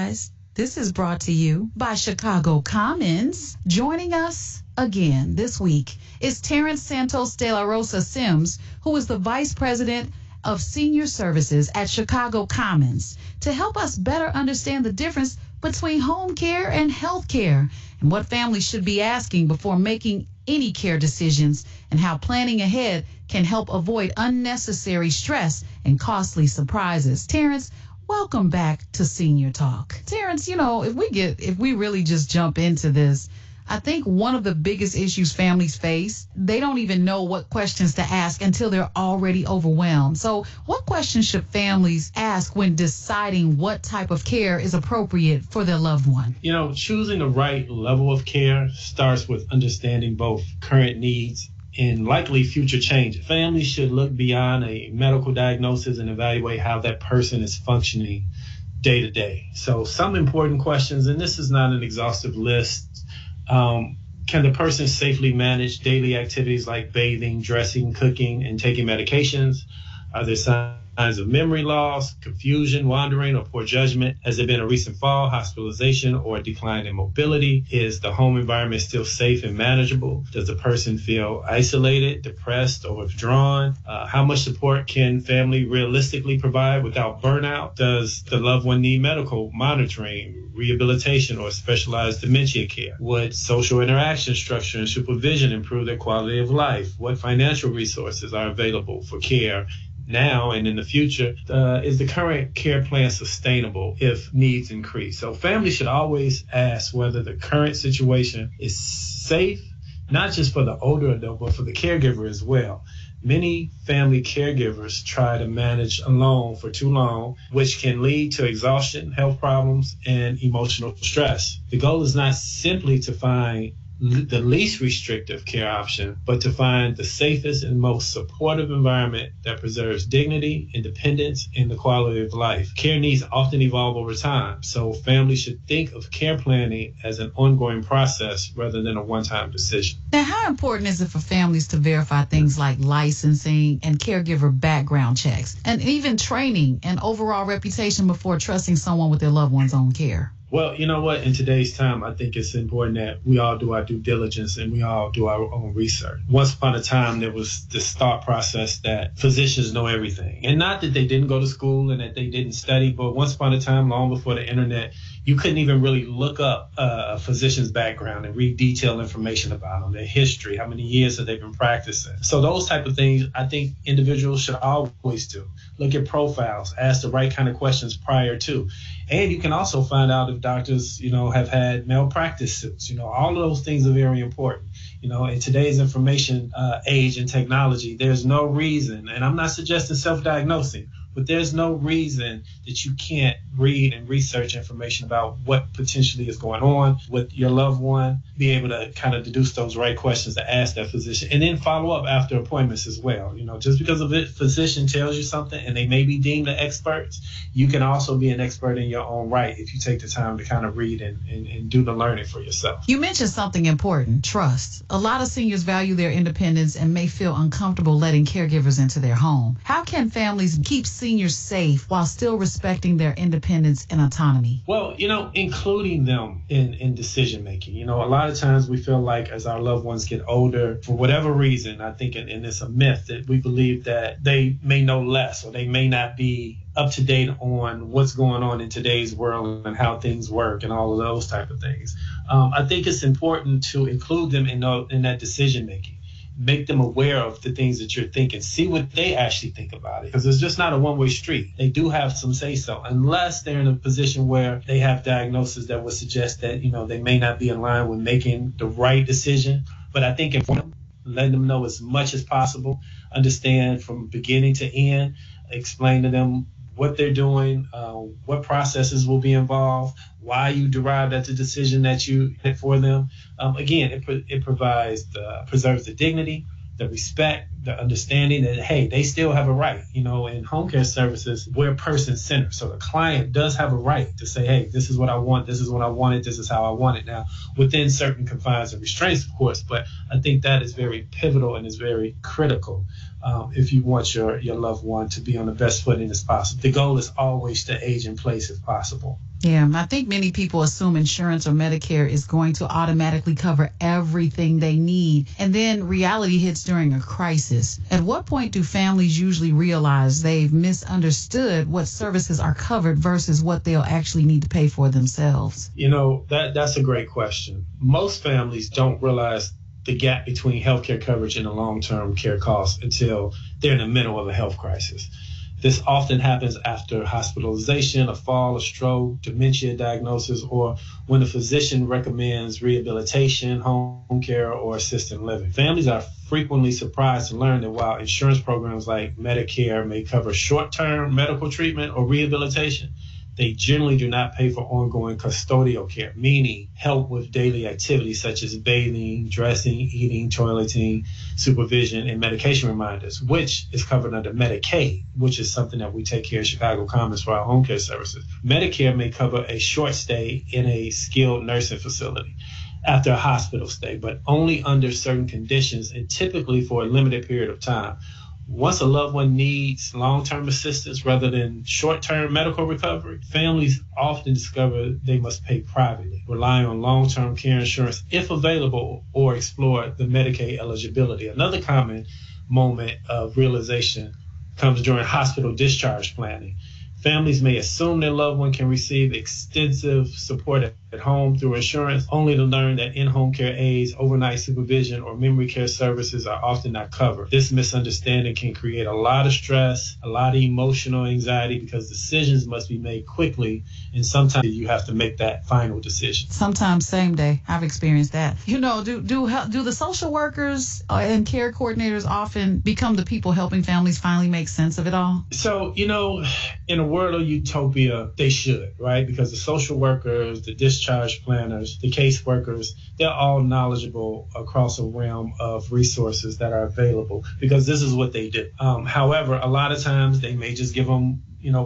guys. This is brought to you by Chicago Commons. Joining us again this week is Terence Santos de la Rosa Sims, who is the Vice President of Senior Services at Chicago Commons, to help us better understand the difference between home care and health care and what families should be asking before making any care decisions and how planning ahead can help avoid unnecessary stress and costly surprises. Terence, welcome back to Senior Talk. Terence, if we really just jump into this, I think one of the biggest issues families face, they don't even know what questions to ask until they're already overwhelmed. So what questions should families ask when deciding what type of care is appropriate for their loved one? Choosing the right level of care starts with understanding both current needs and likely future changes. Families should look beyond a medical diagnosis and evaluate how that person is functioning day to day. So some important questions, and this is not an exhaustive list. Can the person safely manage daily activities like bathing, dressing, cooking, and taking medications? Are there signs of memory loss, confusion, wandering, or poor judgment? Has there been a recent fall, hospitalization, or a decline in mobility? Is the home environment still safe and manageable? Does the person feel isolated, depressed, or withdrawn? How much support can family realistically provide without burnout? Does the loved one need medical monitoring, rehabilitation, or specialized dementia care? Would social interaction, structure, and supervision improve their quality of life? What financial resources are available for care now and in the future? Is the current care plan sustainable if needs increase? So families should always ask whether the current situation is safe, not just for the older adult, but for the caregiver as well. Many family caregivers try to manage alone for too long, which can lead to exhaustion, health problems, and emotional stress. The goal is not simply to find the least restrictive care option, but to find the safest and most supportive environment that preserves dignity, independence, and the quality of life. Care needs often evolve over time, so families should think of care planning as an ongoing process rather than a one-time decision. Now, how important is it for families to verify things like licensing and caregiver background checks, and even training and overall reputation before trusting someone with their loved one's own care? Well, you know what? In today's time, I think it's important that we all do our due diligence and we all do our own research. Once upon a time, there was this thought process that physicians know everything. And not that they didn't go to school and that they didn't study, but once upon a time, long before the internet, you couldn't even really look up a physician's background and read detailed information about them, their history, how many years have they been practicing. So those type of things, I think individuals should always do. Look at profiles, ask the right kind of questions prior to. And you can also find out if doctors, have had malpractice suits. All of those things are very important. In today's information age and technology, there's no reason, and I'm not suggesting self-diagnosing, but there's no reason that you can't read and research information about what potentially is going on with your loved one, be able to kind of deduce those right questions to ask that physician, and then follow up after appointments as well. Just because a physician tells you something and they may be deemed the experts, you can also be an expert in your own right if you take the time to kind of read and do the learning for yourself. You mentioned something important, trust. A lot of seniors value their independence and may feel uncomfortable letting caregivers into their home. How can families keep seniors safe while still respecting their independence and autonomy? Well, including them in decision making. A lot of times we feel like as our loved ones get older, for whatever reason, I think, and it's a myth that we believe that they may know less or they may not be up to date on what's going on in today's world and how things work and all of those type of things. I think it's important to include them in that decision making. Make them aware of the things that you're thinking. See what they actually think about it. Because it's just not a one-way street. They do have some say-so. Unless they're in a position where they have diagnosis that would suggest that, they may not be in line with making the right decision. But I think letting them know as much as possible, understand from beginning to end, explain to them what they're doing, what processes will be involved, why you derived at the decision that you had for them. Again, it preserves the dignity, the respect, the understanding that, hey, they still have a right. In home care services, we're person-centered. So the client does have a right to say, hey, this is what I want, this is what I wanted, this is how I want it now, within certain confines and restraints, of course. But I think that is very pivotal and is very critical if you want your loved one to be on the best footing as possible. The goal is always to age in place if possible. Yeah, I think many people assume insurance or Medicare is going to automatically cover everything they need, and then reality hits during a crisis. At what point do families usually realize they've misunderstood what services are covered versus what they'll actually need to pay for themselves? That's a great question. Most families don't realize the gap between healthcare coverage and the long-term care costs until they're in the middle of a health crisis. This often happens after hospitalization, a fall, a stroke, dementia diagnosis, or when a physician recommends rehabilitation, home care, or assisted living. Families are frequently surprised to learn that while insurance programs like Medicare may cover short-term medical treatment or rehabilitation, they generally do not pay for ongoing custodial care, meaning help with daily activities such as bathing, dressing, eating, toileting, supervision, and medication reminders, which is covered under Medicaid, which is something that we take care of Chicago Commons for our home care services. Medicare may cover a short stay in a skilled nursing facility after a hospital stay, but only under certain conditions and typically for a limited period of time. Once a loved one needs long-term assistance rather than short-term medical recovery, families often discover they must pay privately, rely on long-term care insurance if available, or explore the Medicaid eligibility. Another common moment of realization comes during hospital discharge planning. Families may assume their loved one can receive extensive support at home through insurance, only to learn that in-home care aides, overnight supervision, or memory care services are often not covered. This misunderstanding can create a lot of stress, a lot of emotional anxiety, because decisions must be made quickly, and sometimes you have to make that final decision. Sometimes same day. I've experienced that. Do the social workers and care coordinators often become the people helping families finally make sense of it all? So, in a world of utopia, they should, right? Because the social workers, the discharge planners, the caseworkers, they're all knowledgeable across a realm of resources that are available because this is what they do. However, a lot of times they may just give them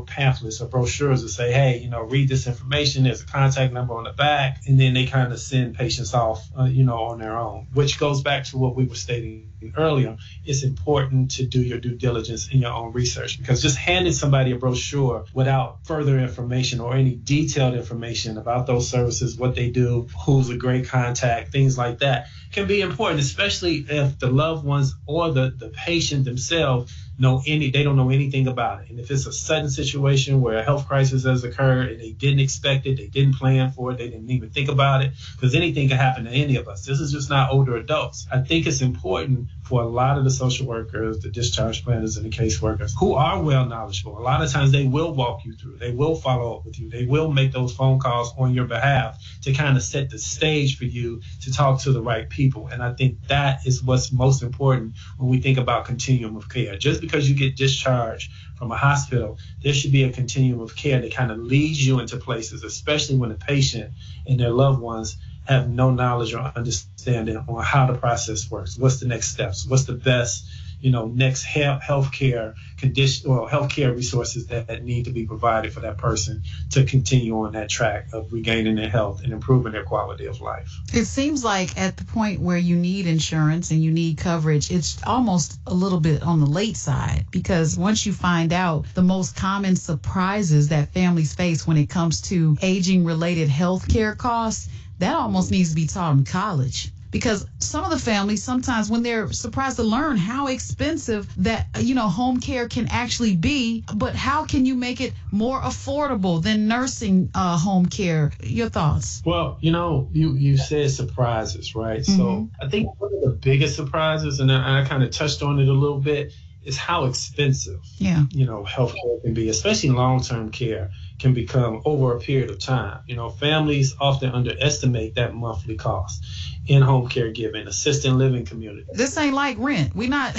pamphlets or brochures that say, hey, read this information. There's a contact number on the back. And then they kind of send patients off, on their own, which goes back to what we were stating earlier. It's important to do your due diligence in your own research, because just handing somebody a brochure without further information or any detailed information about those services, what they do, who's a great contact, things like that can be important, especially if the loved ones or the patient themselves they don't know anything about it. And if it's a sudden situation where a health crisis has occurred and they didn't expect it, they didn't plan for it, they didn't even think about it, because anything can happen to any of us. This is just not older adults. I think it's important for a lot of the social workers, the discharge planners, and the caseworkers who are well knowledgeable. A lot of times they will walk you through, they will follow up with you, they will make those phone calls on your behalf to kind of set the stage for you to talk to the right people. And I think that is what's most important when we think about continuum of care. Just because you get discharged from a hospital, there should be a continuum of care that kind of leads you into places, especially when the patient and their loved ones have no knowledge or understanding on how the process works. What's the next steps? What's the best, next healthcare condition or healthcare resources that need to be provided for that person to continue on that track of regaining their health and improving their quality of life. It seems like at the point where you need insurance and you need coverage, it's almost a little bit on the late side, because once you find out the most common surprises that families face when it comes to aging-related healthcare costs, that almost needs to be taught in college. Because some of the families, sometimes when they're surprised to learn how expensive that, home care can actually be, but how can you make it more affordable than nursing home care? Your thoughts? Well, you said surprises, right? Mm-hmm. So I think one of the biggest surprises, and I kind of touched on it a little bit, is how expensive, healthcare can be, especially long-term care can become over a period of time. Families often underestimate that monthly cost in-home caregiving, assisted living community. This ain't like rent. I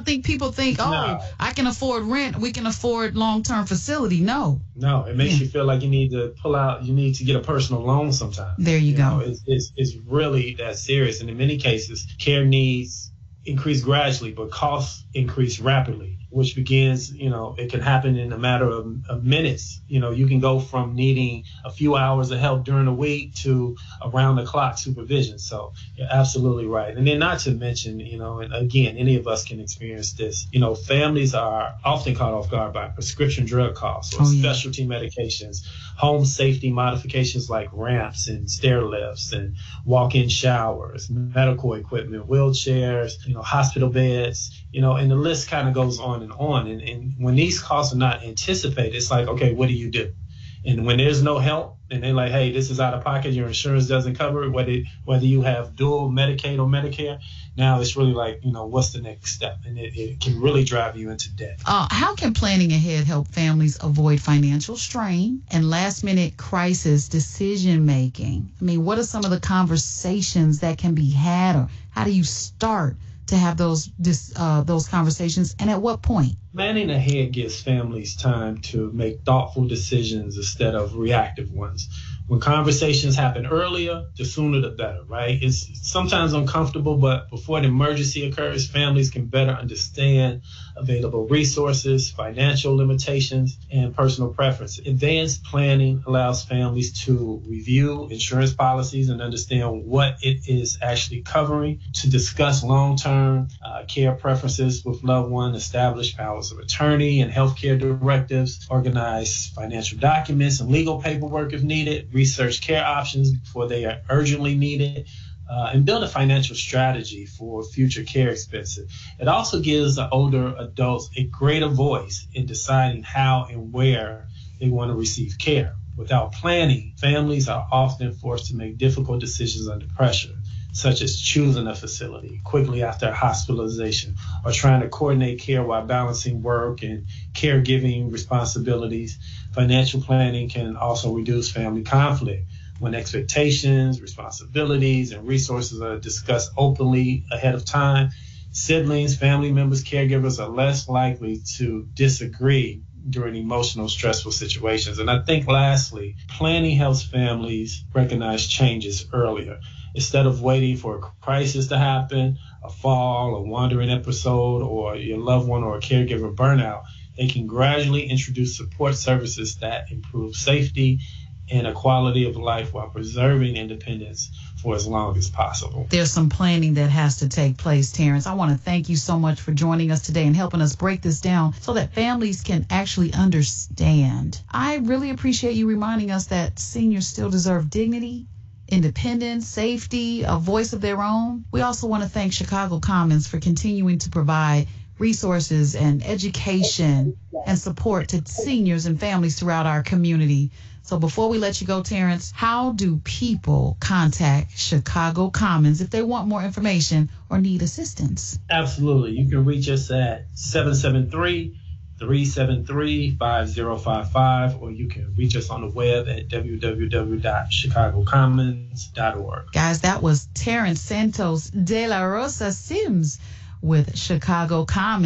think people think, I can afford rent, we can afford long-term facility. No, it makes you feel like you need to get a personal loan sometimes. There you go. It's really that serious. And in many cases, care needs increase gradually, but costs increase rapidly. which begins, it can happen in a matter of minutes. You can go from needing a few hours of help during the week to around the clock supervision. So you're absolutely right. And then not to mention, and again, any of us can experience this, families are often caught off guard by prescription drug costs or specialty medications, home safety modifications like ramps and stair lifts and walk-in showers, medical equipment, wheelchairs, hospital beds, and the list kind of goes on and on. And when these costs are not anticipated, it's like, okay, what do you do? And when there's no help and they're like, hey, this is out of pocket, your insurance doesn't cover it, whether you have dual Medicaid or Medicare, now it's really like, what's the next step? And it can really drive you into debt. How can planning ahead help families avoid financial strain and last-minute crisis decision-making? I mean, what are some of the conversations that can be had, or how do you start to have those conversations, and at what point? Planning ahead gives families time to make thoughtful decisions instead of reactive ones. When conversations happen earlier, the sooner the better, right? It's sometimes uncomfortable, but before an emergency occurs, families can better understand available resources, financial limitations, and personal preferences. Advanced planning allows families to review insurance policies and understand what it is actually covering, to discuss long-term care preferences with loved ones, establish powers of attorney and healthcare directives, organize financial documents and legal paperwork if needed, research care options before they are urgently needed, and build a financial strategy for future care expenses. It also gives the older adults a greater voice in deciding how and where they want to receive care. Without planning, families are often forced to make difficult decisions under pressure, such as choosing a facility quickly after a hospitalization or trying to coordinate care while balancing work and caregiving responsibilities. Financial planning can also reduce family conflict when expectations, responsibilities, and resources are discussed openly ahead of time. Siblings, family members, caregivers are less likely to disagree during emotional, stressful situations. And I think lastly, planning helps families recognize changes earlier. Instead of waiting for a crisis to happen, a fall, a wandering episode, or your loved one or a caregiver burnout, they can gradually introduce support services that improve safety and a quality of life while preserving independence for as long as possible. There's some planning that has to take place, Terence. I want to thank you so much for joining us today and helping us break this down so that families can actually understand. I really appreciate you reminding us that seniors still deserve dignity, independence, safety, a voice of their own. We also want to thank Chicago Commons for continuing to provide resources and education and support to seniors and families throughout our community. So before we let you go, Terence, how do people contact Chicago Commons if they want more information or need assistance? Absolutely. You can reach us at 773-373-5055, or you can reach us on the web at www.chicagocommons.org. Guys, that was Terence Santos de la Rosa Sims with Chicago Commons.